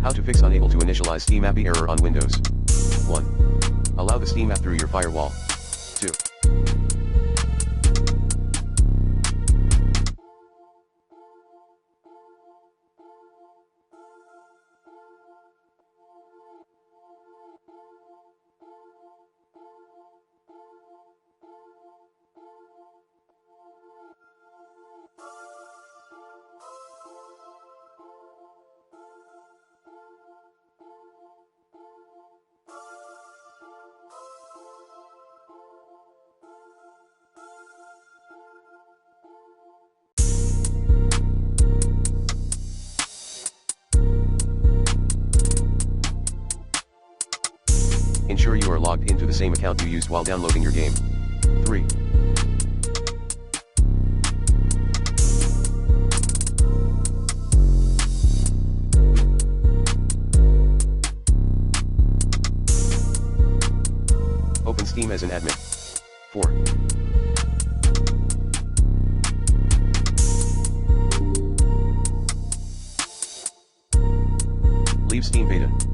How to fix unable to initialize SteamAPI error on Windows. 1. Allow the Steam app through your firewall. 2. Ensure you are logged into the same account you used while downloading your game. 3. Open Steam as an admin. 4. Leave Steam beta.